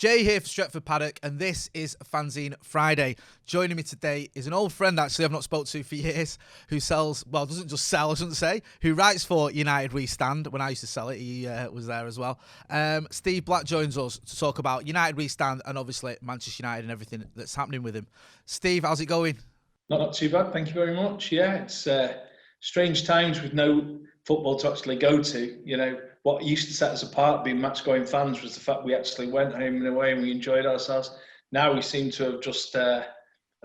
Jay here for Stretford Paddock, and this is Fanzine Friday. Joining me today is an old friend, actually, I've not spoke to for years, who sells, well, doesn't just sell, I shouldn't say, who writes for United We Stand. When I used to sell it, he was there as well. Steve Black joins us to talk about United We Stand and obviously Manchester United and everything that's happening with him. Steve, how's it going? Not too bad, thank you very much. Yeah, it's strange times with no football to actually go to. You know, what used to set us apart being match-going fans was the fact we actually went home and away and we enjoyed ourselves. Now we seem to have just, I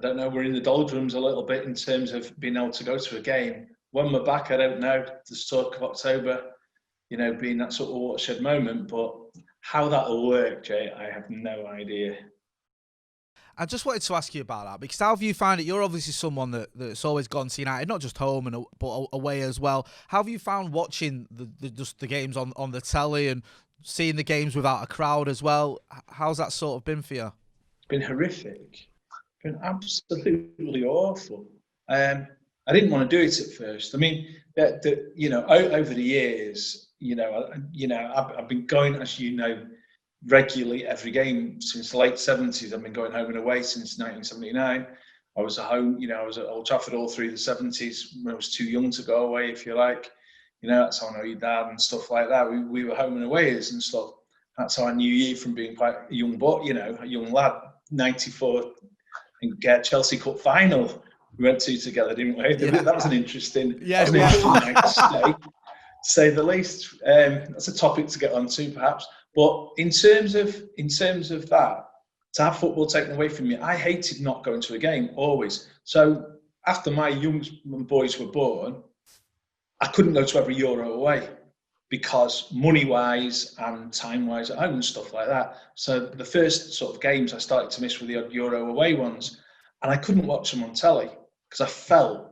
don't know, we're in the doldrums a little bit in terms of being able to go to a game. When we're back, I don't know. There's talk of October, you know, being that sort of watershed moment, but how that'll work, Jay, I have no idea. I just wanted to ask you about that, because how have you found it? You're obviously someone that's always gone to United, not just home but away as well. How have you found watching the games on the telly and seeing the games without a crowd as well? How's that sort of been for you? It's been horrific. It's been absolutely awful. I didn't want to do it at first. I mean, you know, over the years, I've been going, as you know, regularly every game since the late 70s. I've been going home and away since 1979. I was at home, you know, I was at Old Trafford all through the 70s when I was too young to go away, if you like. You know, that's how I know your dad and stuff like that. We were home and awayers and stuff. That's how I knew you from being quite a young boy, you know, a young lad. 94, I think, Chelsea Cup final we went to together, didn't we? Yeah. That was an interesting, night to say the least. That's a topic to get onto, perhaps. But in terms of that, to have football taken away from me, I hated not going to a game, always. So after my young boys were born, I couldn't go to every Euro away because money-wise and time-wise at home and stuff like that. So the first sort of games I started to miss were the odd Euro away ones. And I couldn't watch them on telly because I felt,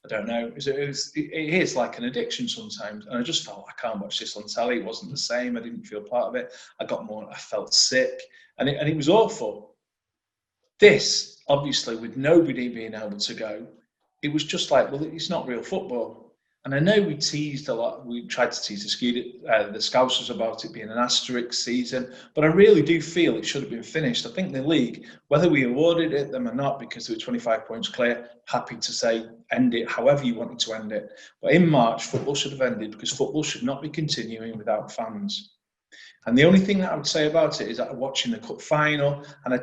I don't know, it is like an addiction sometimes. And I just felt, I can't watch this on telly. It wasn't the same. I didn't feel part of it. I felt sick. And it was awful. This, obviously, with nobody being able to go, it was just like, well, it's not real football. And I know we teased a lot. We tried to tease the Scousers about it being an asterisk season, but I really do feel it should have been finished. I think the league, whether we awarded it them or not, because they were 25 points clear, happy to say end it however you wanted to end it. But in March, football should have ended because football should not be continuing without fans. And the only thing that I would say about it is that I'm watching the cup final, and I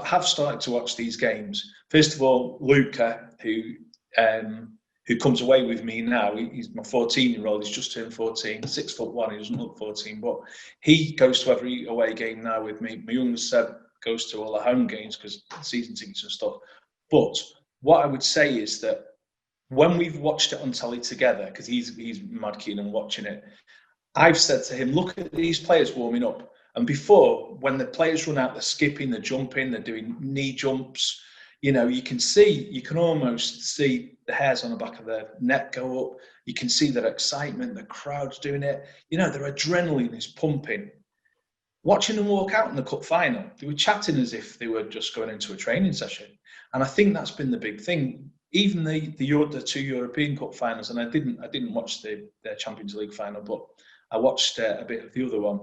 have started to watch these games. First of all, Luca, who comes away with me now. He's my 14-year-old. He's just turned 14, 6'1". He doesn't look 14, but he goes to every away game now with me. My youngest Seb goes to all the home games because season tickets and stuff. But what I would say is that when we've watched it on telly together, because he's mad keen on watching it, I've said to him, look at these players warming up. And before, when the players run out, they're skipping, they're jumping, they're doing knee jumps. You know, you can almost see the hairs on the back of their neck go up. You can see their excitement, the crowd's doing it. You know, their adrenaline is pumping. Watching them walk out in the cup final, they were chatting as if they were just going into a training session. And I think that's been the big thing. Even the two European Cup finals, and I didn't watch the Champions League final, but I watched a bit of the other one.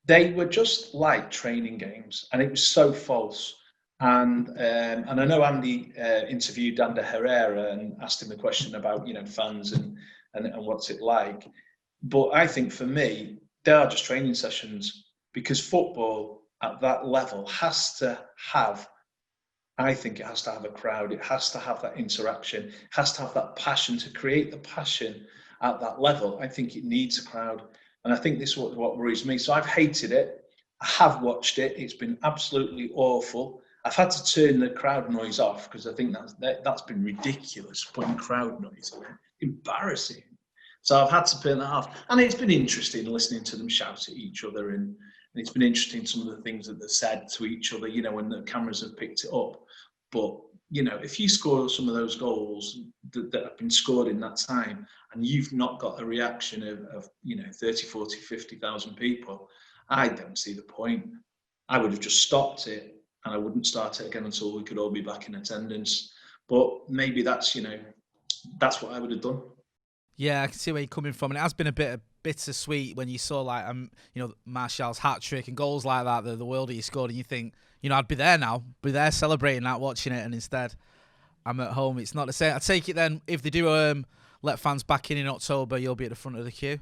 They were just like training games, and it was so false. And I know Andy interviewed Ander Herrera and asked him a question about, you know, fans and what's it like. But I think for me, they are just training sessions, because football at that level has to have, I think it has to have a crowd. It has to have that interaction. It has to have that passion. To create the passion at that level, I think it needs a crowd. And I think this is what worries me. So I've hated it. I have watched it. It's been absolutely awful. I've had to turn the crowd noise off because I think that's been ridiculous, putting crowd noise in it. Embarrassing. So I've had to turn that off. And it's been interesting listening to them shout at each other, and it's been interesting some of the things that they've said to each other, you know, when the cameras have picked it up. But, you know, if you score some of those goals that have been scored in that time, and you've not got a reaction of you know, 30, 40, 50,000 people, I don't see the point. I would have just stopped it, and I wouldn't start it again until we could all be back in attendance. But maybe that's, you know, that's what I would have done. Yeah, I can see where you're coming from, and it has been a bit bittersweet when you saw like Martial's hat trick and goals like that, the world he scored, and you think, I'd be there now, be there celebrating that, watching it, and instead I'm at home. It's not the same. I take it then if they do let fans back in October, you'll be at the front of the queue.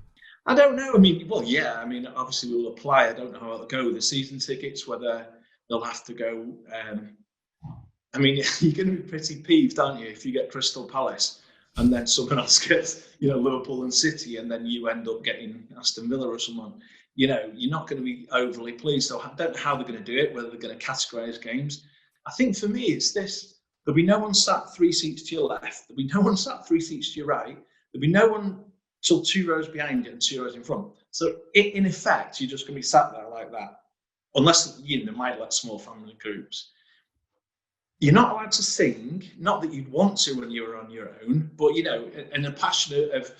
I don't know. I mean, well, yeah. I mean, obviously we'll apply. I don't know how it'll go with the season tickets, whether they'll have to go. I mean, you're going to be pretty peeved, aren't you, if you get Crystal Palace and then someone else gets, Liverpool and City, and then you end up getting Aston Villa or someone. You're not going to be overly pleased. So I don't know how they're going to do it, whether they're going to categorise games. I think for me, it's this. There'll be no one sat 3 seats to your left. There'll be no one sat 3 seats to your right. There'll be no one till 2 rows behind you and 2 rows in front. So in effect, you're just going to be sat there like that. Unless, they might let small family groups. You're not allowed to sing, not that you'd want to when you're on your own, but, in a passion of,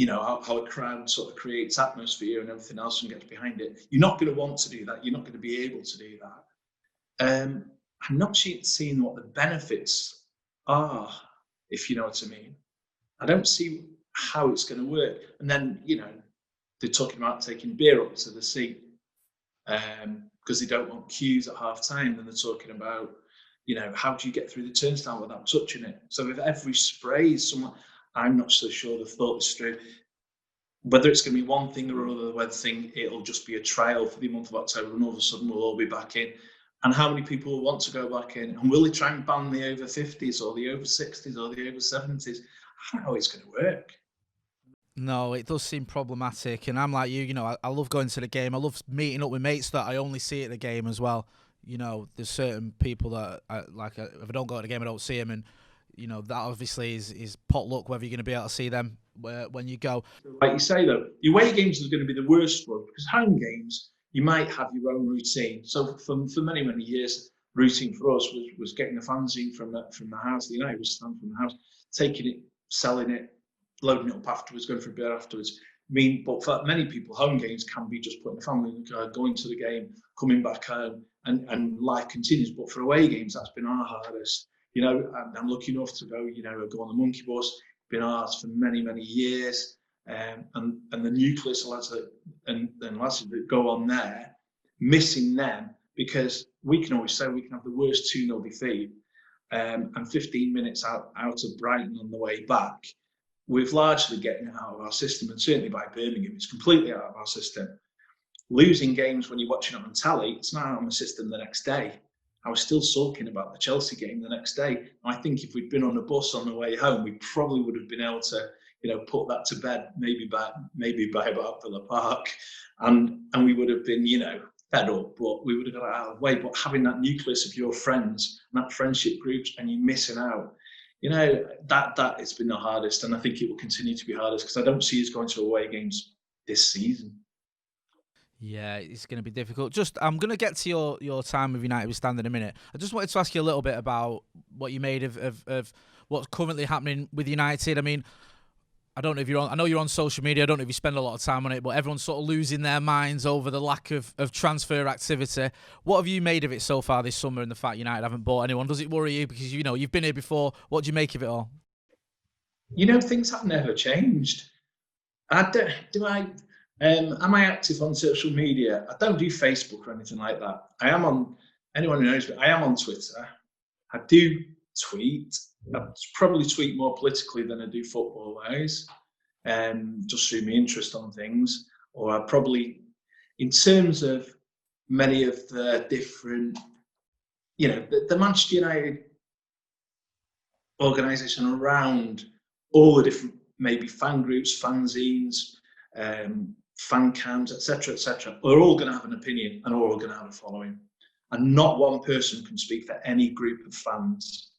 how a crowd sort of creates atmosphere and everything else and gets behind it. You're not going to want to do that. You're not going to be able to do that. I'm not seeing what the benefits are, if you know what I mean. I don't see how it's going to work. And then, they're talking about taking beer up to the seat because they don't want queues at half time. And they're talking about, how do you get through the turnstile without touching it? So if every spray is someone, I'm not so sure they've thought this through. Whether it's going to be one thing or another, whether it'll just be a trial for the month of October and all of a sudden we'll all be back in. And how many people will want to go back in? And will they try and ban the over 50s or the over 60s or the over 70s? I don't know how it's going to work. No, it does seem problematic. And I'm like you, I love going to the game. I love meeting up with mates that I only see at the game as well. There's certain people that if I don't go to the game, I don't see them. And, that obviously is potluck, whether you're going to be able to see them when you go. Like you say, though, the away games are going to be the worst one because home games, you might have your own routine. So for many, many years, routine for us was getting the fanzine from the house, the United stand from the house, taking it, selling it, loading it up afterwards, going for a beer afterwards. But for many people, home games can be just putting the family in the car, going to the game, coming back home, and life continues. But for away games, that's been our hardest. I'm lucky enough to go on the monkey bus. Been ours for many, many years. And the nucleus of lads that go on there, missing them because we can always say we can have the worst 2-0 defeat and 15 minutes out of Brighton on the way back. We've largely getting it out of our system, and certainly by Birmingham, it's completely out of our system. Losing games when you're watching it on telly, it's not out of my system the next day. I was still sulking about the Chelsea game the next day. I think if we'd been on a bus on the way home, we probably would have been able to, put that to bed, maybe by about Villa Park, and we would have been, fed up, but we would have got it out of the way. But having that nucleus of your friends and that friendship groups, and you missing out, that has been the hardest, and I think it will continue to be hardest because I don't see us going to away games this season. Yeah, it's going to be difficult. I'm going to get to your time with United We Stand in a minute. I just wanted to ask you a little bit about what you made of what's currently happening with United. I mean, I don't know if I know you're on social media. I don't know if you spend a lot of time on it, but everyone's sort of losing their minds over the lack of transfer activity. What have you made of it so far this summer and the fact United haven't bought anyone? Does it worry you? Because, you've been here before. What do you make of it all? Things have never changed. Am I active on social media? I don't do Facebook or anything like that. I am on, anyone who knows me, I am on Twitter. I do tweet. I probably tweet more politically than I do football-wise, just through my interest on things. Or I probably, in terms of many of the different, the Manchester United organisation around all the different, maybe fan groups, fanzines, fan cams, etc., are all going to have an opinion and are all going to have a following. And not one person can speak for any group of fans.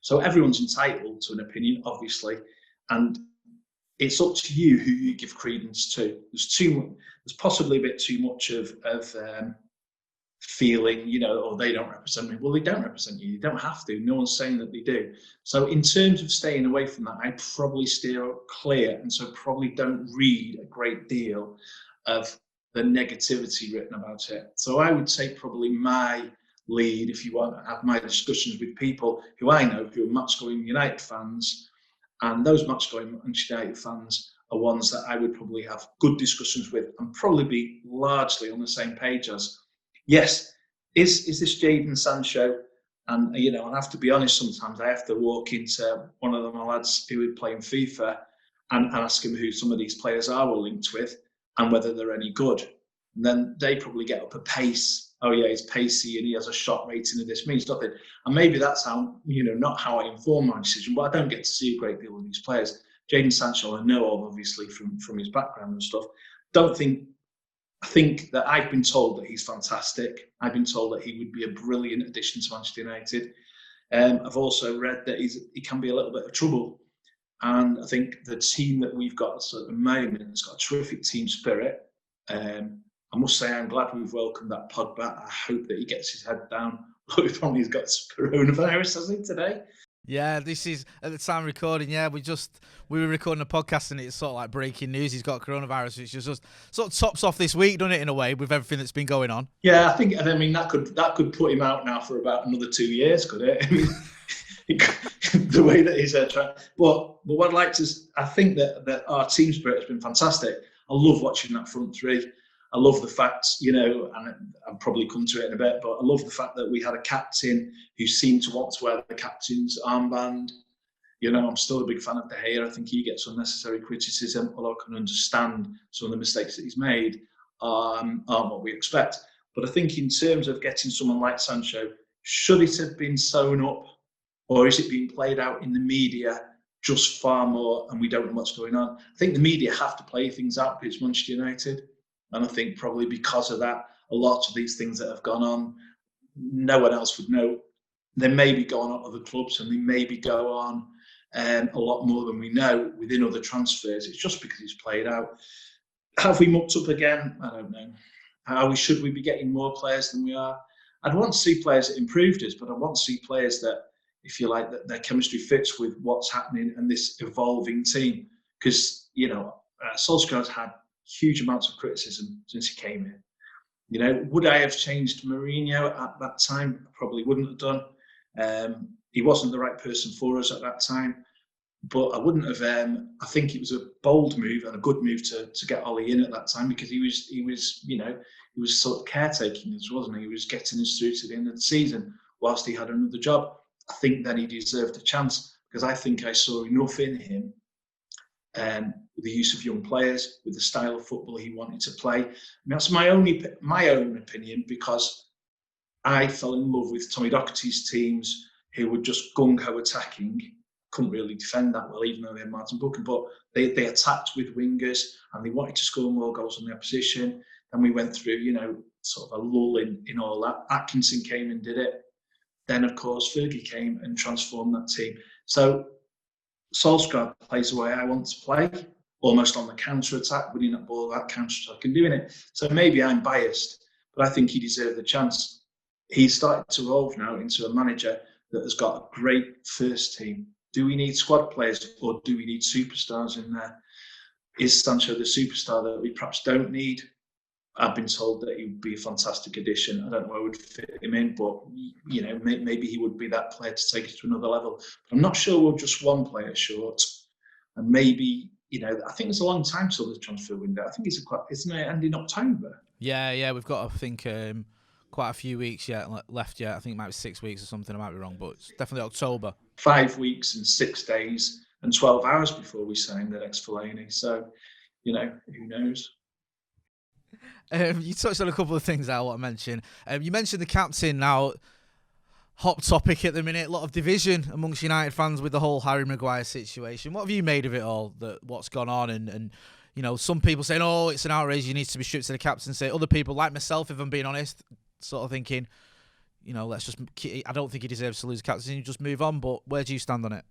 So everyone's entitled to an opinion, obviously, and it's up to you who you give credence to. There's possibly a bit too much of feeling, or they don't represent me. Well, they don't represent you. You don't have to. No one's saying that they do. So in terms of staying away from that, I probably steer clear, and so probably don't read a great deal of the negativity written about it. So I would say probably my lead, if you want to have my discussions with people who I know who are match-going United fans, and those match-going Manchester United fans are ones that I would probably have good discussions with and probably be largely on the same page as. Yes, is this Jadon Sancho? And, you know, I have to be honest, sometimes I have to walk into one of my lads who are playing FIFA and ask him who some of these players are we're linked with and whether they're any good. And then they probably get up a pace. Oh, yeah, he's pacey and he has a shot rating of this, means nothing. And maybe that's how, you know, not how I inform my decision, but I don't get to see a great deal of these players. Jadon Sancho, I know of, obviously, from his background and stuff. I think that I've been told that he's fantastic. I've been told that he would be a brilliant addition to Manchester United. I've also read that he can be a little bit of trouble. And I think the team that we've got at the moment has got a terrific team spirit. I must say I'm glad we've welcomed that Pod back. I hope that he gets his head down. If only he's got coronavirus, has he, today? Yeah, this is at the time of recording. Yeah, we were recording a podcast and it's sort of like breaking news. He's got coronavirus, which is just sort of tops off this week, doesn't it, in a way, with everything that's been going on? Yeah, I mean that could put him out now for about another 2 years, could it? I mean, the way that he's trying. But what I'd like to, I think that our team spirit has been fantastic. I love watching that front three. I love the fact, you know, and I'll probably come to it in a bit, but I love the fact that we had a captain who seemed to want to wear the captain's armband. You know, I'm still a big fan of De Gea. I think he gets unnecessary criticism, although I can understand some of the mistakes that he's made aren't what we expect. But I think in terms of getting someone like Sancho, should it have been sewn up, or is it being played out in the media just far more and we don't know what's going on? I think the media have to play things out because it's Manchester United. And I think probably because of that, a lot of these things that have gone on, no one else would know. They may be going on at other clubs and they maybe go on a lot more than we know within other transfers. It's just because it's played out. Have we mucked up again? I don't know. Should we be getting more players than we are? I'd want to see players that improved us, but I want to see players that, if you like, that their chemistry fits with what's happening and this evolving team. Because, you know, Solskjær's had huge amounts of criticism since he came in. You know, would I have changed Mourinho at that time? I probably wouldn't have done. He wasn't the right person for us at that time, but I wouldn't have. I think it was a bold move and a good move to get Ollie in at that time because he was sort of caretaking us, wasn't he? He was getting us through to the end of the season whilst he had another job. I think then he deserved a chance because I think I saw enough in him. With the use of young players, with the style of football he wanted to play. And that's my own opinion because I fell in love with Tommy Docherty's teams who were just gung-ho attacking. Couldn't really defend that well, even though they had Martin Buchan, but they attacked with wingers and they wanted to score more goals on the opposition. And we went through, you know, sort of a lull in all that. Atkinson came and did it. Then, of course, Fergie came and transformed that team. So Solskjær plays the way I want to play, almost on the counter-attack, winning that ball, that counter-attack and doing it. So maybe I'm biased, but I think he deserved the chance. He's started to evolve now into a manager that has got a great first team. Do we need squad players or do we need superstars in there? Is Sancho the superstar that we perhaps don't need? I've been told that he would be a fantastic addition. I don't know where I would fit him in, but you know, maybe he would be that player to take us to another level. But I'm not sure we're just one player short. And maybe, you know, I think there's a long time till the transfer window. I think isn't it ending October? Yeah, we've got, I think, quite a few weeks yet left yet. I think it might be 6 weeks or something. I might be wrong, but it's definitely October. 5 weeks and 6 days and 12 hours before we sign the next Fellaini. So, you know, who knows? You touched on a couple of things I want to mention. You mentioned the captain. Now, hot topic at the minute, a lot of division amongst United fans with the whole Harry Maguire situation. What have you made of it all, what's gone on? And you know, some people saying, oh, it's an outrage, you need to be stripped to the captaincy. Other people, like myself, if I'm being honest, sort of thinking, you know, I don't think he deserves to lose the captaincy, you just move on. But where do you stand on it?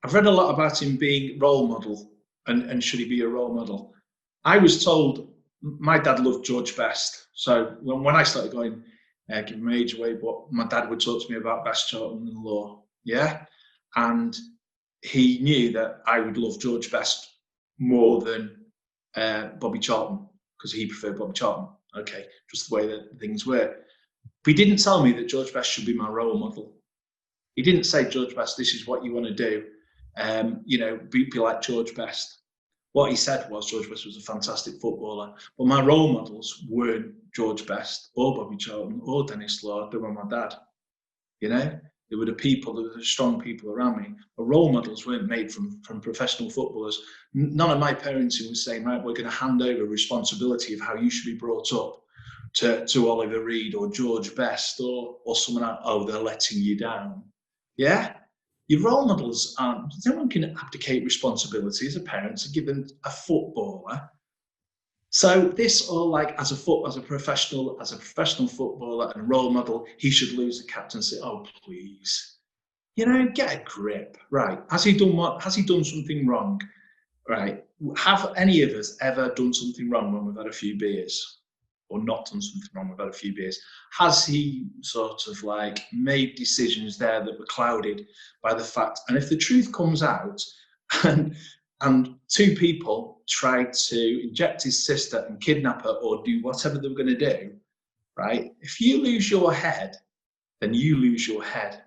I've read a lot about him being role model and should he be a role model. I was told my dad loved George Best. So when I started going, giving my age away, but my dad would talk to me about Best, Charlton and Law. Yeah. And he knew that I would love George Best more than Bobby Charlton because he preferred Bobby Charlton. Okay. Just the way that things were. But he didn't tell me that George Best should be my role model. He didn't say, George Best, this is what you want to do. Be like George Best. What he said was George Best was a fantastic footballer, but my role models weren't George Best or Bobby Charlton or Dennis Law. They were my dad. They were the strong people around me. But role models weren't made from professional footballers. None of my parents who was saying, right, we're going to hand over responsibility of how you should be brought up to Oliver Reed or George Best or someone else. Oh, they're letting you down. Yeah? Your role models aren't, no one can abdicate responsibility as a parent to give them a footballer. So this all like as a professional footballer and role model, he should lose the captaincy. Oh, please. Get a grip. Right. Has he done something wrong? Right. Have any of us ever done something wrong when we've had a few beers? Or not done something wrong, we've had a few beers. Has he sort of like made decisions there that were clouded by the fact? And if the truth comes out and two people tried to inject his sister and kidnap her or do whatever they were going to do, right? If you lose your head, then you lose your head.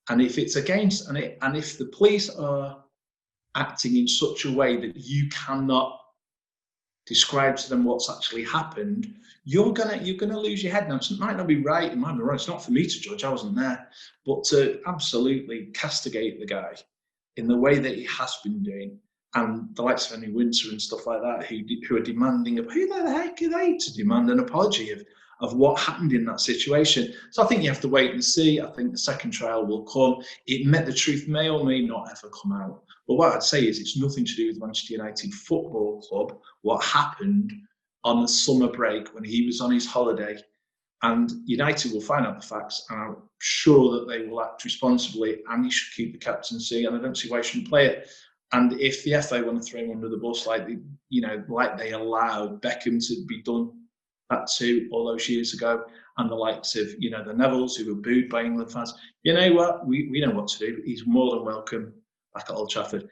And if it's against, and if the police are acting in such a way that you cannot describe to them what's actually happened, you're gonna lose your head. Now, it might not be right, it might be wrong. It's not for me to judge. I wasn't there, but to absolutely castigate the guy in the way that he has been doing, and the likes of Henry Winter and stuff like that, who are demanding who the heck are they to demand an apology of what happened in that situation. So I think you have to wait and see. I think the second trial will come. The truth may or may not ever come out. But what I'd say is it's nothing to do with Manchester United Football Club, what happened on the summer break when he was on his holiday. And United will find out the facts, and I'm sure that they will act responsibly, and he should keep the captaincy, and I don't see why he shouldn't play it. And if the FA want to throw him under the bus like they allowed Beckham to be done that too all those years ago, and the likes of the Nevilles who were booed by England fans, you know what? We know what to do. He's more than welcome back at Old Trafford.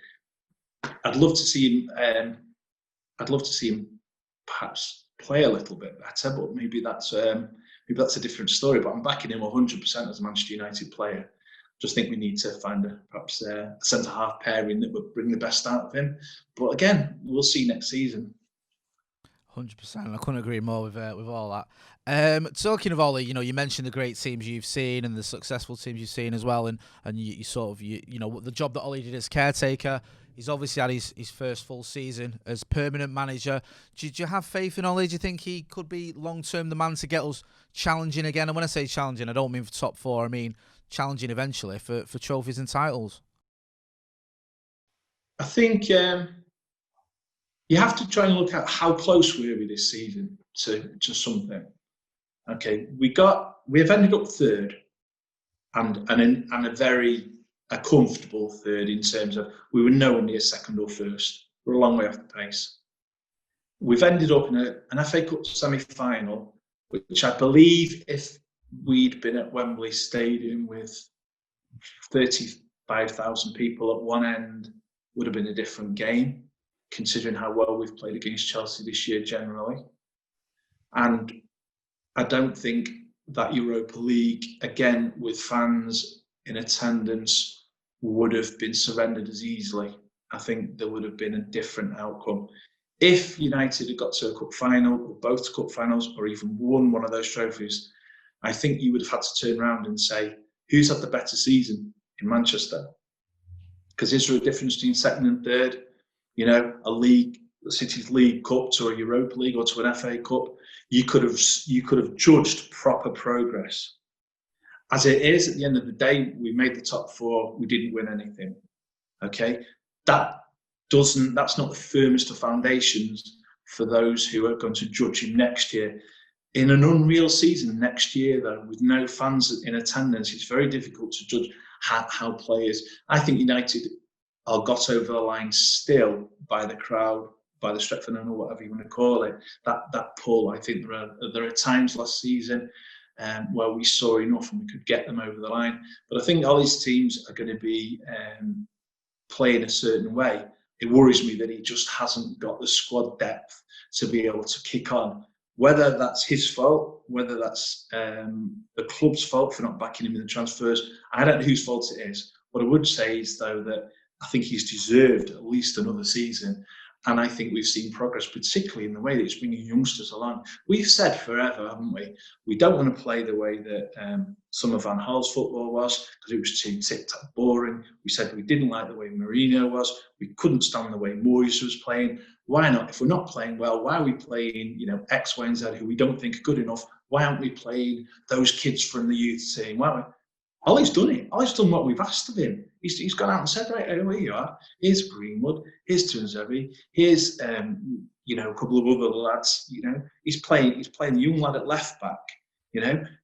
I'd love to see him perhaps play a little bit better, but maybe that's a different story. But I'm backing him 100% as a Manchester United player. Just think we need to find perhaps a centre-half pairing that would bring the best out of him. But again, we'll see next season. 100%. I couldn't agree more with all that. Talking of all the, you mentioned the great teams you've seen and the successful teams you've seen as well, and you sort of the job that Ollie did as caretaker. He's obviously had his first full season as permanent manager. Do you have faith in Ollie? Do you think he could be long-term the man to get us challenging again? And when I say challenging, I don't mean for top four. I mean challenging eventually for trophies and titles. I think you have to try and look at how close we are this season to something. Okay, we have ended up third, and a comfortable third in terms of we were nowhere near second or first. We're a long way off the pace. We've ended up in an FA Cup semi-final, which I believe if we'd been at Wembley Stadium with 35,000 people at one end, would have been a different game, considering how well we've played against Chelsea this year generally. And I don't think that Europa League, again, with fans in attendance, would have been surrendered as easily. I think there would have been a different outcome. If United had got to a cup final, or both cup finals, or even won one of those trophies, I think you would have had to turn around and say, who's had the better season in Manchester? Because is there a difference between second and third? A league, the City's League Cup to a Europa League or to an FA Cup, you could have judged proper progress. As it is, at the end of the day, we made the top four, we didn't win anything. Okay? That's not the firmest of foundations for those who are going to judge him next year. In an unreal season next year, though, with no fans in attendance, it's very difficult to judge how players. I think United are got over the line still by the crowd, by the Stretford or whatever you want to call it. That pull, I think there are times last season where we saw enough and we could get them over the line. But I think all these teams are going to be playing a certain way. It worries me that he just hasn't got the squad depth to be able to kick on. Whether that's his fault, whether that's the club's fault for not backing him in the transfers, I don't know whose fault it is. What I would say is, though, that I think he's deserved at least another season. And I think we've seen progress, particularly in the way that it's bringing youngsters along. We've said forever, haven't we? We don't want to play the way that some of Van Gaal's football was, because it was too tic-tac boring. We said we didn't like the way Mourinho was. We couldn't stand the way Moyes was playing. Why not? If we're not playing well, why are we playing, X, Y, and Z, who we don't think are good enough? Why aren't we playing those kids from the youth team? Why aren't we? Ollie's done it. Ollie's done what we've asked of him. He's gone out and said, right, here you are. Here's Greenwood. Here's Tunsbury. Here's a couple of other lads. He's playing the young lad at left back.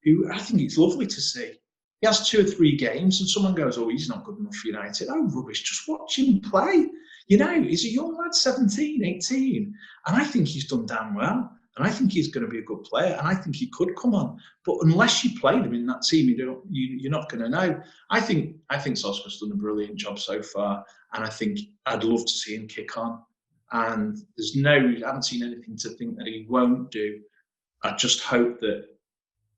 Who I think it's lovely to see. He has 2 or 3 games, and someone goes, "Oh, he's not good enough for United." Oh, rubbish! Just watch him play. He's a young lad, 17, 18, and I think he's done damn well. And I think he's going to be a good player, and I think he could come on. But unless you played him in that team, you're not going to know. I think Solskjær's done a brilliant job so far, and I think I'd love to see him kick on. And I haven't seen anything to think that he won't do. I just hope that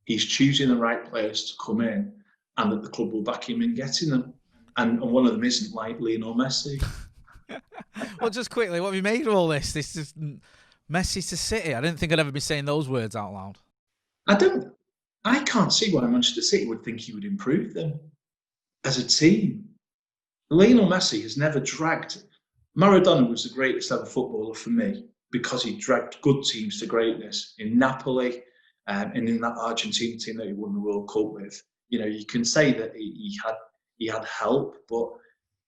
he's choosing the right players to come in, and that the club will back him in getting them. And one of them isn't like Lionel Messi. Well, just quickly, what have you made of all this? This is Messi to City. I didn't think I'd ever be saying those words out loud. I can't see why Manchester City would think he would improve them as a team. Lionel Messi has never dragged. Maradona was the greatest ever footballer for me because he dragged good teams to greatness in Napoli and in that Argentine team that he won the World Cup with. You can say that he had help, but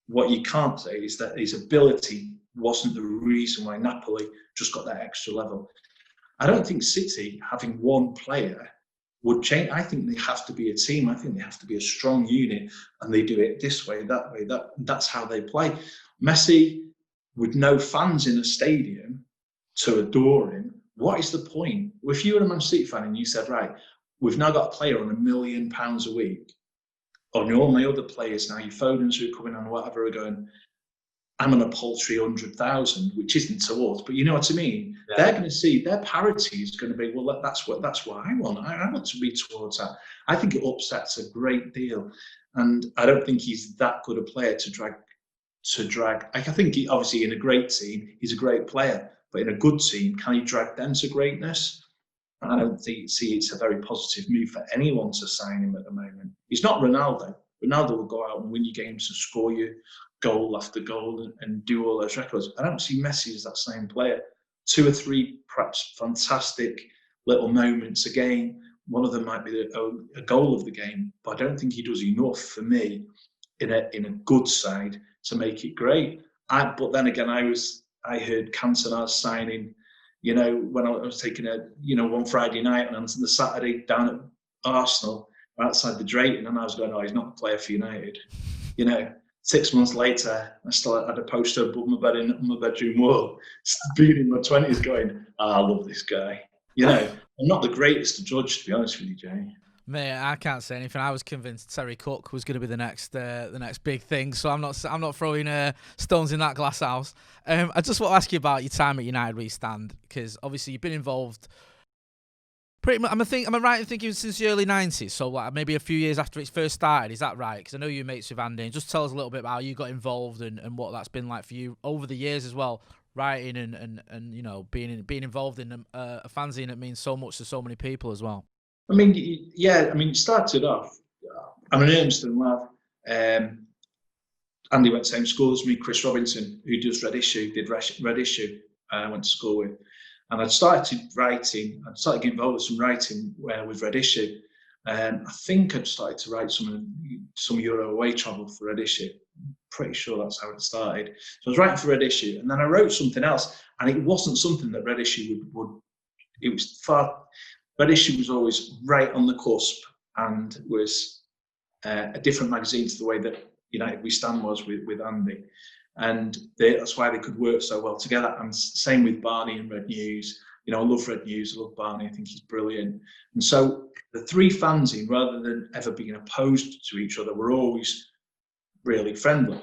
what you can't say is that his ability wasn't the reason why Napoli just got that extra level. I don't think City, having one player, would change. I think they have to be a team. I think they have to be a strong unit, and they do it this way, that way. That's how they play. Messi, with no fans in a stadium to adore him, what is the point? If you were a Man City fan and you said, right, we've now got a player on £1 million a week, on all my other players now, your Fodens who are coming on, whatever, are going, I'm on a paltry 100,000, which isn't towards, but you know what I mean? Yeah. They're going to see their parity is going to be, well, that's what I want. I want to be towards that. I think it upsets a great deal. And I don't think he's that good a player to drag. I think he, obviously in a great team, he's a great player, but in a good team, can he drag them to greatness? I don't see it's a very positive move for anyone to sign him at the moment. He's not Ronaldo. Ronaldo will go out and win your games and score you goal after goal and do all those records. I don't see Messi as that same player. 2 or 3 perhaps fantastic little moments a game. One of them might be a goal of the game, but I don't think he does enough for me in a good side to make it great. But then again, I heard Cantona signing, when I was taking one Friday night and on the Saturday down at Arsenal outside the Drayton, and I was going, oh, he's not a player for United. 6 months later, I still had a poster above my bed on my bedroom wall, being in my 20s going, I love this guy. I'm not the greatest to judge, to be honest with you, Jay. Mate, I can't say anything. I was convinced Terry Cook was going to be the next big thing, so I'm not throwing stones in that glass house. I just want to ask you about your time at United We Stand, because obviously you've been involved pretty much. Am I right in thinking since the early 90s? So like maybe a few years after it first started. Is that right? Because I know you're mates with Andy. Just tell us a little bit about how you got involved and what that's been like for you over the years as well. Writing and being involved in a fanzine that means so much to so many people as well. It started off, I'm an Urmston lad. Andy went to the same school as me, Chris Robinson, who does Red Issue, did Red Issue, I went to school with. And I'd started getting involved with some writing with Red Issue. I think I'd started to write some Euro away travel for Red Issue. I'm pretty sure that's how it started. So I was writing for Red Issue, and then I wrote something else, and it wasn't something that Red Issue would it was far. Red Issue was always right on the cusp and was a different magazine to the way that United We Stand was with Andy. And that's why they could work so well together. And same with Barney and Red News. I love Red News, I love Barney, I think he's brilliant. And so the 3 fanzine, rather than ever being opposed to each other, were always really friendly.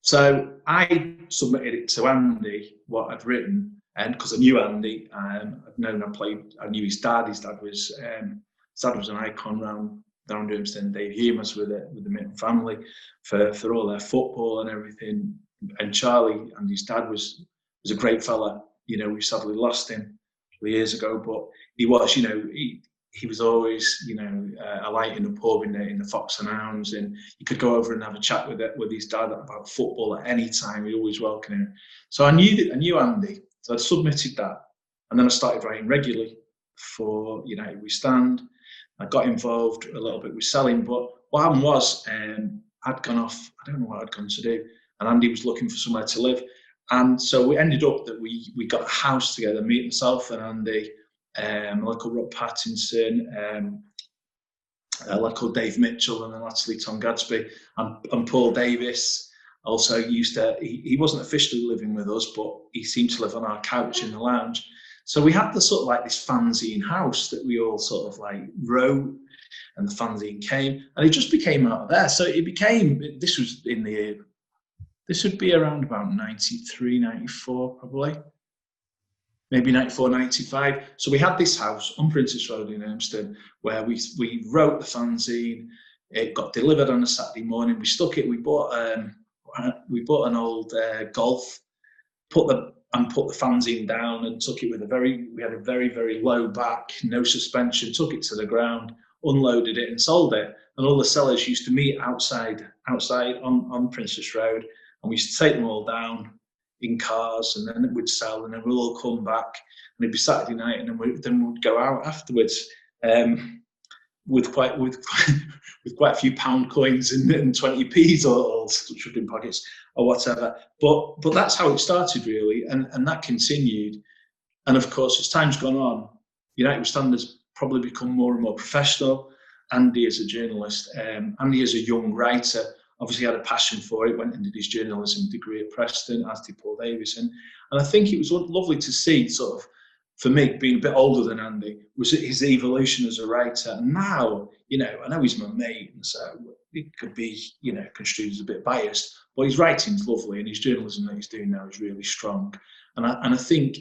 So I submitted it to Andy, what I'd written, and because I knew Andy, I knew his dad. His dad was an icon around down Durmston, Dave Humus with the Mitten family for all their football and everything. And Charlie, Andy's dad, was a great fella. You know, we sadly lost him a couple of years ago, but he was, you know, he was always, you know, a light in the pub in the Fox and Hounds, and you could go over and have a chat with his dad about football at any time. He'd always welcome him. So I knew Andy, so I submitted that, and then I started writing regularly for United We Stand. I got involved a little bit with selling, but what happened was I'd gone off. I don't know what I'd gone to do, and Andy was looking for somewhere to live, and so we ended up that we got a house together, me, myself, and Andy. A lad called Rob Pattinson, a lad called Dave Mitchell, and then latterly Tom Gadsby, and Paul Davis. Also he wasn't officially living with us, but he seemed to live on our couch in the lounge. So we had this sort of like this fanzine house that we all sort of like wrote, and the fanzine came, and it just became out of there. So it became, this would be around about 93, 94 probably. Maybe 94, 95. So we had this house on Princess Road in Urmston where we wrote the fanzine. It got delivered on a Saturday morning. We stuck it. We bought an old Golf, put the fanzine down and took it with we had a very, very low back, no suspension, took it to the ground, unloaded it and sold it. And all the sellers used to meet outside on Princess Road, and we used to take them all down in cars, and then it would sell, and then we'll all come back, and it'd be Saturday night, and then we'd go out afterwards with quite a few pound coins and 20p's or stuck in pockets or whatever. But that's how it started really, and that continued. And of course, as time's gone on, United We Stand has probably become more and more professional. Andy is a journalist. Andy is a young writer. Obviously had a passion for it, went and did his journalism degree at Preston, as did Paul Davis. And I think it was lovely to see, sort of, for me, being a bit older than Andy, was his evolution as a writer. And now, you know, I know he's my mate, and so it could be, you know, construed as a bit biased, but his writing's lovely, and his journalism that he's doing now is really strong. And I think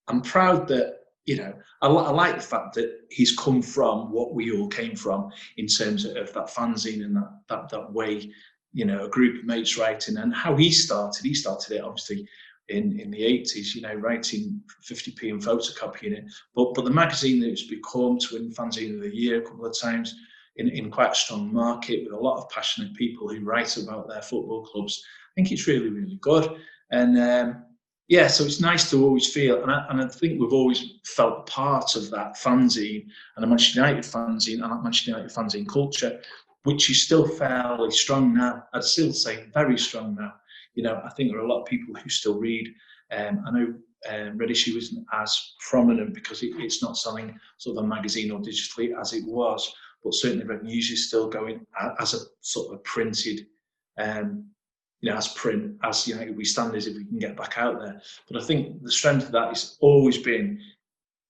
I'm proud that, you know, I like the fact that he's come from what we all came from in terms of that fanzine and that way, you know, a group of mates writing, and how he started. He started it obviously in the 80s, you know, writing 50p and photocopying it. But the magazine that it's become, to win Fanzine of the Year a couple of times in quite a strong market with a lot of passionate people who write about their football clubs. I think it's really, really good. And yeah, so it's nice to always feel, and I think we've always felt part of that fanzine and the Manchester United fanzine and that Manchester United fanzine culture, which is still fairly strong now. I'd still say very strong now. You know, I think there are a lot of people who still read. I know Red Issue isn't as prominent because it's not selling sort of a magazine or digitally as it was, but certainly Red News is still going as a sort of printed. You know, as print, as United We Stand is, if we can get back out there. But I think the strength of that has always been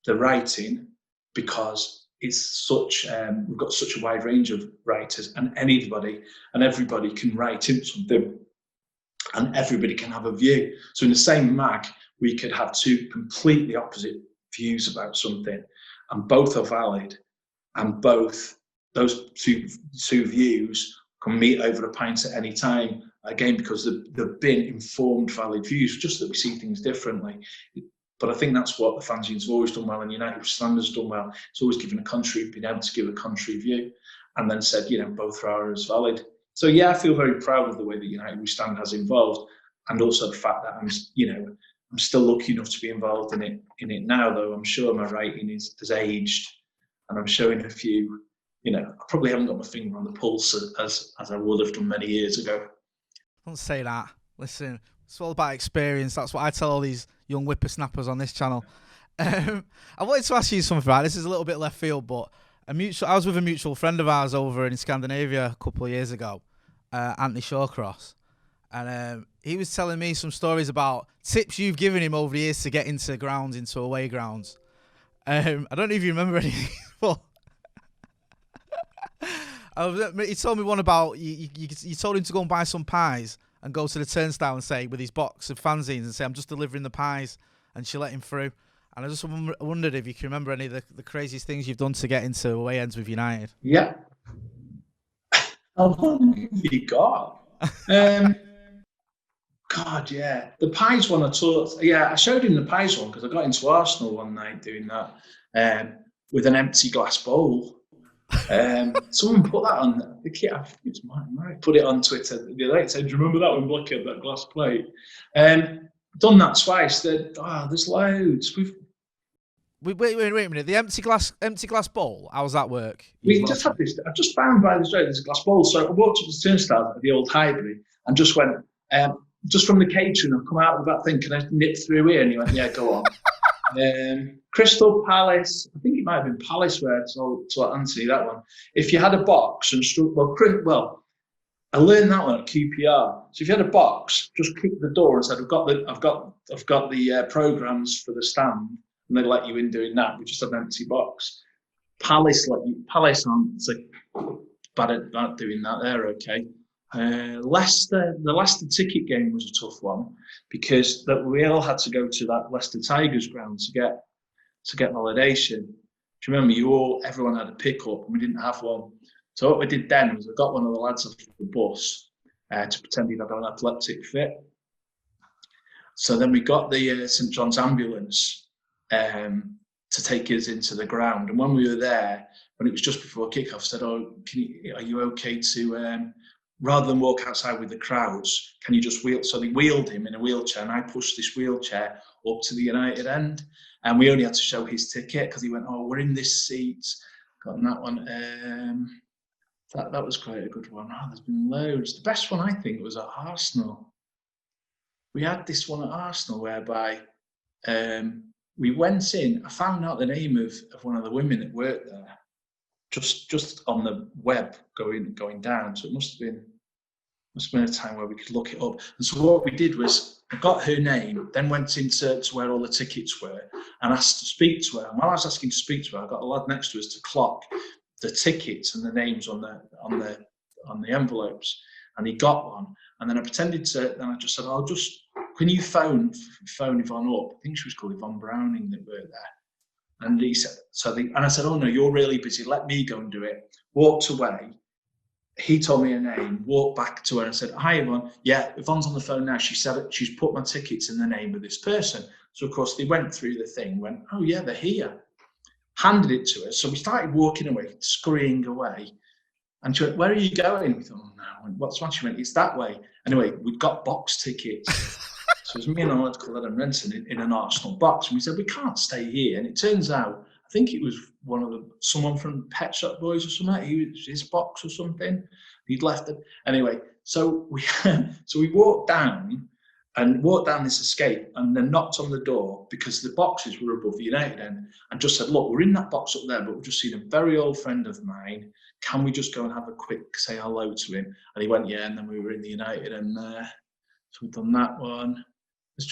the writing, because it's such, we've got such a wide range of writers, and everybody can write in something, and everybody can have a view. So in the same mag, we could have two completely opposite views about something, and both are valid, and both those two views can meet over a pint at any time. Again, because they've been informed, valid views, just that we see things differently. But I think that's what the fanzines have always done well, and United We Stand has done well. It's always given been able to give a contrary view, and then said, you know, both are as valid. So yeah, I feel very proud of the way that United We Stand has evolved, and also the fact that I'm still lucky enough to be involved in it now. Though I'm sure my writing has aged, and I'm showing a few. You know, I probably haven't got my finger on the pulse as I would have done many years ago. Don't say that. Listen, it's all about experience. That's what I tell all these young whippersnappers on this channel. I wanted to ask you something, right? This is a little bit left field, but I was with a mutual friend of ours over in Scandinavia a couple of years ago, Anthony Shawcross, and he was telling me some stories about tips you've given him over the years to get into away grounds. I don't know if you remember anything, but he told me one about you told him to go and buy some pies and go to the turnstile and say, with his box of fanzines, and say, I'm just delivering the pies, and she let him through. And I just wondered if you can remember any of the craziest things you've done to get into away ends with United. Yeah, How long have you got? God, yeah. The pies one I taught. Yeah, I showed him the pies one because I got into Arsenal one night doing that with an empty glass bowl. Someone put that on. I think it's mine. Put it on Twitter the other day. Said, "Do you remember that when Blicky had that glass plate?" Done that twice. There's loads. Wait a minute. The empty glass bowl. How does that work? We just had this. I just found by the street there's a glass bowl. So I walked up the turnstile at the old Highbury and just went. Just from the catering, I've come out with that thing. Can I nip through here? And he went, "Yeah, go on." Crystal Palace. I think it might have been Palace where to Anthony that one. If you had a box and I learned that one at QPR. So if you had a box, just kick the door and said, "I've got the programs for the stand," and they'd let you in doing that. We just had an empty box. Palace aren't bad at doing that. They're okay. Leicester, the Leicester ticket game was a tough one because we all had to go to that Leicester Tigers ground to get validation. Do you remember everyone had a pickup and we didn't have one? So what we did then was I got one of the lads off the bus to pretend he'd had an epileptic fit. So then we got the St John's ambulance to take us into the ground. And when we were there, when it was just before kickoff, said, "Oh, are you okay to rather than walk outside with the crowds, can you just wheel?" So they wheeled him in a wheelchair, and I pushed this wheelchair up to the United end, and we only had to show his ticket because he went, "Oh, we're in this seat." Got in that one. That was quite a good one. Oh, there's been loads. The best one I think was at Arsenal. We had this one at Arsenal whereby we went in. I found out the name of one of the women that worked there just on the web going down. So it must have been a time where we could look it up. And so what we did was I got her name, then went into where all the tickets were and asked to speak to her. And while I was asking to speak to her, I got a lad next to us to clock the tickets and the names on the envelopes. And he got one. And then I pretended to, then I just said, can you phone Yvonne up? I think she was called Yvonne Browning that worked there. And he said, and I said, "Oh no, you're really busy. Let me go and do it." Walked away. He told me her name. Walked back to her and said, "Hi, Yvonne. Yeah, Yvonne's on the phone now. She said she's put my tickets in the name of this person." So of course they went through the thing. Went, "Oh yeah, they're here." Handed it to her. So we started walking away, scurrying away. And she went, "Where are you going?" We thought, "Oh no." I went, "What's wrong?" She went, "It's that way." Anyway, we'd got box tickets. So it was me and a lad called Adam Renton in an Arsenal box. And we said, "We can't stay here." And it turns out, I think it was someone from Pet Shop Boys or something, his box or something. He'd left it. Anyway, so we walked down this escape and then knocked on the door because the boxes were above the United end and just said, "Look, we're in that box up there, but we've just seen a very old friend of mine. Can we just go and have a quick say hello to him?" And he went, "Yeah." And then we were in the United end there. So we've done that one. You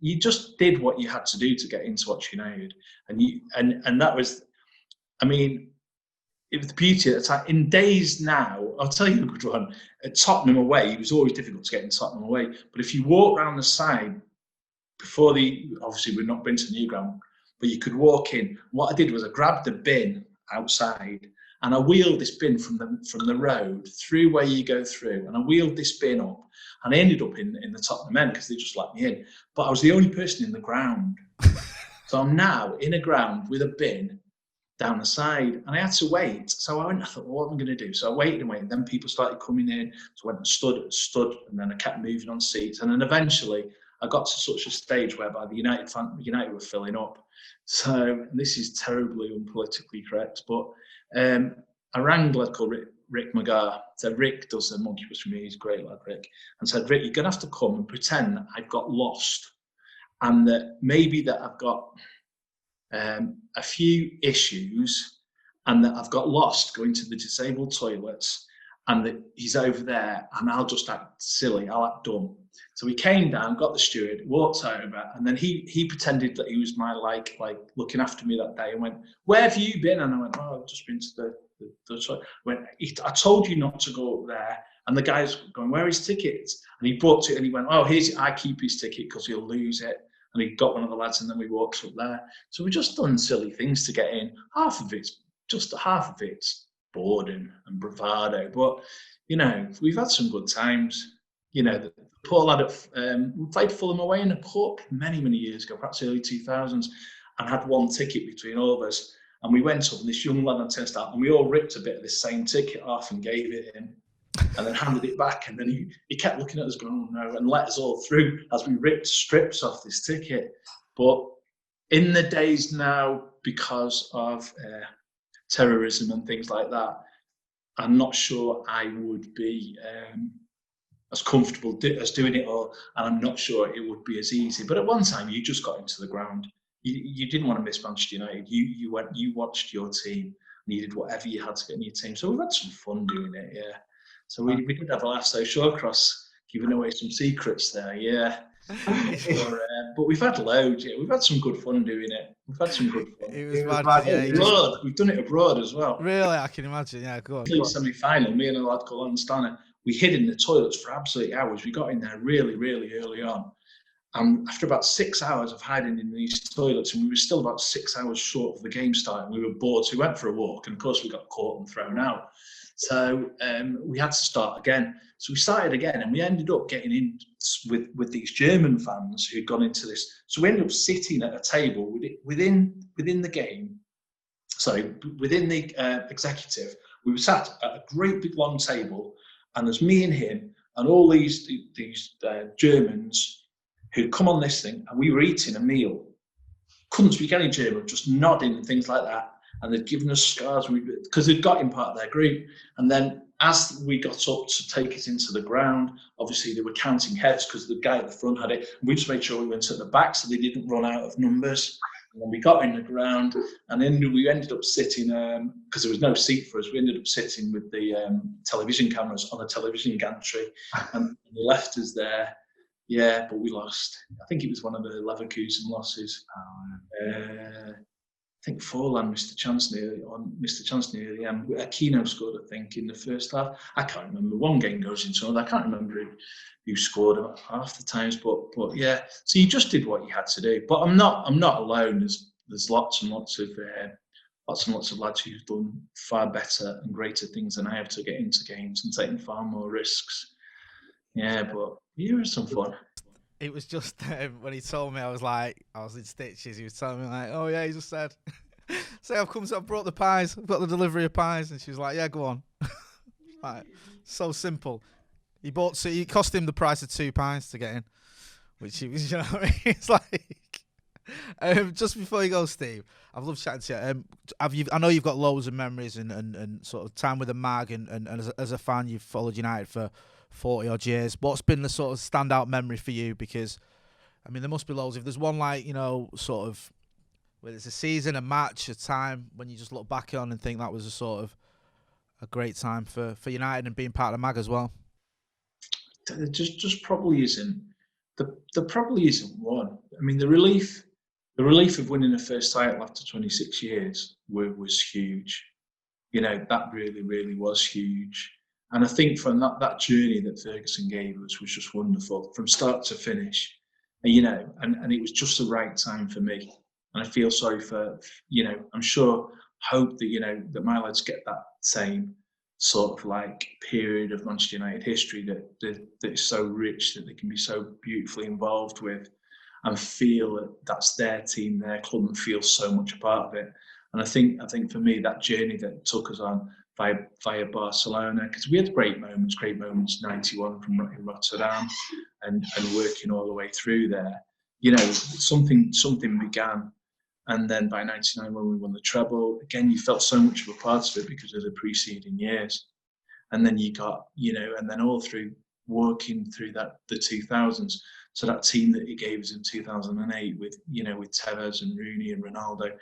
just did what you had to do to get into Watch United, and that was, I mean, it was the beauty at the time. In days now, I'll tell you a good one. At Tottenham away, it was always difficult to get in Tottenham away. But if you walk around the side before obviously we've not been to New Ground, but you could walk in. What I did was I grabbed the bin outside and I wheeled this bin from the road through where you go through, and I wheeled this bin up, and I ended up in the Tottenham end because they just let me in. But I was the only person in the ground. So I'm now in a ground with a bin down the side, and I had to wait. So I thought, well, what am I going to do? So I waited and waited, and then people started coming in. So I went and stood, and then I kept moving on seats. And then eventually I got to such a stage whereby the United were filling up. So this is terribly unpolitically correct, but I rang a lad called Rick Maguire. Said, "Rick does the monkey bus for me. He's a great lad, Rick." And said, "Rick, you're going to have to come and pretend I've got lost, and that maybe that I've got a few issues, and that I've got lost going to the disabled toilets, and that he's over there, and I'll just act silly. I'll act dumb." So he came down, got the steward, walked over, and then he pretended that he was my like looking after me that day, and went, "Where have you been?" And I went, "Oh, I've just been to the toilet." "I told you not to go up there." And the guy's going, "Where are his tickets?" And he brought it, and he went, "Oh, I keep his ticket because he'll lose it." And he got one of the lads, and then we walked up there. So we just done silly things to get in. Half of it's boredom and bravado. But, you know, we've had some good times. You know, the poor lad we played Fulham away in a cup many, many years ago, perhaps early 2000s, and had one ticket between all of us. And we went up, and this young lad on test out, and we all ripped a bit of this same ticket off and gave it him, and then handed it back. And then he kept looking at us going, oh no, and let us all through as we ripped strips off this ticket. But in the days now, because of terrorism and things like that, I'm not sure I would be as comfortable as doing it all, and I'm not sure it would be as easy. But at one time, you just got into the ground. You didn't want to miss Manchester United. You watched your team, and you did whatever you had to get in your team. So we've had some fun doing it, yeah. So we did have a laugh. So Shawcross giving away some secrets there, yeah. But we've had loads. Yeah, we've had some good fun doing it. We've had some good fun. It was mad. Yeah, abroad. We've done it abroad as well. Really, I can imagine. Yeah, go on. Semi-final. Me and a lad called Stanner. We hid in the toilets for absolute hours. We got in there really, really early on. And after about 6 hours of hiding in these toilets, and we were still about 6 hours short of the game starting, we were bored, so we went for a walk, and of course we got caught and thrown out. So we had to start again. So we started again, and we ended up getting in with these German fans who'd gone into this. So we ended up sitting at a table within the game. Sorry, within the executive, we were sat at a great big long table, and there's me and him and all these Germans who'd come on this thing, and we were eating a meal. Couldn't speak any German, just nodding and things like that. And they'd given us scars because they'd got in part of their group. And then as we got up to take it into the ground, obviously they were counting heads because the guy at the front had it. And we just made sure we went at the back so they didn't run out of numbers. And then we got in the ground, and then we ended up sitting, because there was no seat for us, we ended up sitting with the television cameras on a television gantry, and they left us there. Yeah, but we lost. I think it was one of the Leverkusen losses. I think Forlan missed a chance near the end. Aquino scored, I think, in the first half. I can't remember. One game goes into another. I can't remember who scored half the times, but yeah. So you just did what you had to do. But I'm not alone. There's lots and lots of lads who've done far better and greater things than I have to get into games and taking far more risks. Yeah, but it was some fun. It was just when he told me, I was in stitches. He was telling me like, "Oh yeah," he just said, "Say I've brought the pies. I've got the delivery of pies," and she was like, "Yeah, go on." Like, so simple. He cost him the price of 2 pies to get in, which he was, you know what I mean? It's like, just before you go, Steve, I've loved chatting to you. I know you've got loads of memories and sort of time with the mag, and as a fan, you've followed United for 40 odd years. What's been the sort of standout memory for you? Because I mean, there must be loads. If there's one, like, you know, sort of whether it's a season, a match, a time when you just look back on and think that was a sort of a great time for United and being part of the mag as well. There just probably isn't. There probably isn't one. I mean, the relief of winning the first title after 26 years was huge. You know, that really, really was huge. And I think from that journey that Ferguson gave us was just wonderful from start to finish. And, you know, and it was just the right time for me. And I feel sorry for, you know, hope that, you know, that my lads get that same sort of like period of Manchester United history that is so rich, that they can be so beautifully involved with, and feel that that's their team, their club, and feel so much a part of it. And I think for me, that journey that took us on via Barcelona, because we had great moments, 91 in Rotterdam, and working all the way through there. You know, something began. And then by 99, when we won the treble, again, you felt so much of a part of it because of the preceding years. And then you got, you know, and then all through working through the 2000s. So that team that he gave us in 2008 with, you know, with Tevez and Rooney and Ronaldo,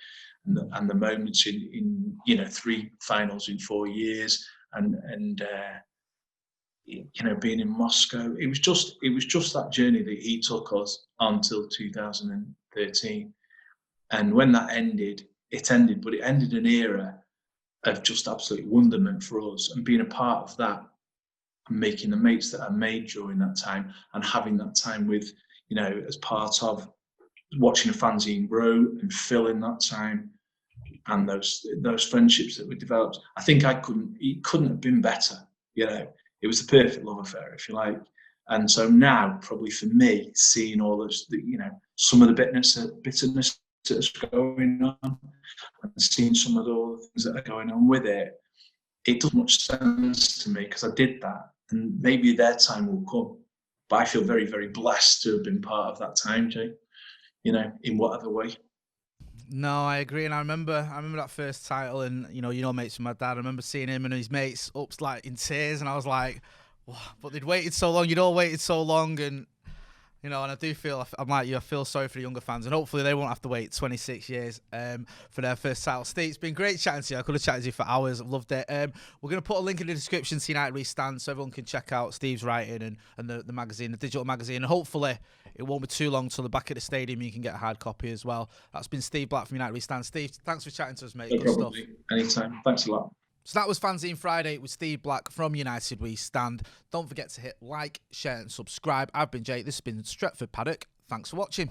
and the moments in you know, 3 finals in 4 years, and you know, being in Moscow, it was just that journey that he took us until 2013. And when that ended, but it ended an era of just absolute wonderment for us, and being a part of that, and making the mates that I made during that time, and having that time with, you know, as part of watching a fanzine grow and filling that time, and those friendships that we developed. I think it couldn't have been better. You know, it was the perfect love affair, if you like. And so now, probably for me, seeing all those, some of the bitterness that's going on, and seeing some of the things that are going on with it, it doesn't much sense to me because I did that, and maybe their time will come. But I feel very, very blessed to have been part of that time, Jay. In whatever way. No, I agree, and I remember that first title, and mates with my dad. I remember seeing him and his mates up like in tears, and I was like, wow, but they'd waited so long. You'd all waited so long, and and I do feel, I'm like you, I feel sorry for the younger fans, and hopefully they won't have to wait 26 years for their first title. Steve, it's been great chatting to you. I could have chatted to you for hours. I've loved it. We're going to put a link in the description to United We Stand so everyone can check out Steve's writing and the magazine, the digital magazine, and hopefully it won't be too long till the back at the stadium you can get a hard copy as well. That's been Steve Black from United We Stand. Steve, thanks for chatting to us, mate. No Good problem, stuff. Anytime. Thanks a lot. So that was Fanzine Friday with Steve Black from United We Stand. Don't forget to hit like, share and subscribe. I've been Jake. This has been Stretford Paddock. Thanks for watching.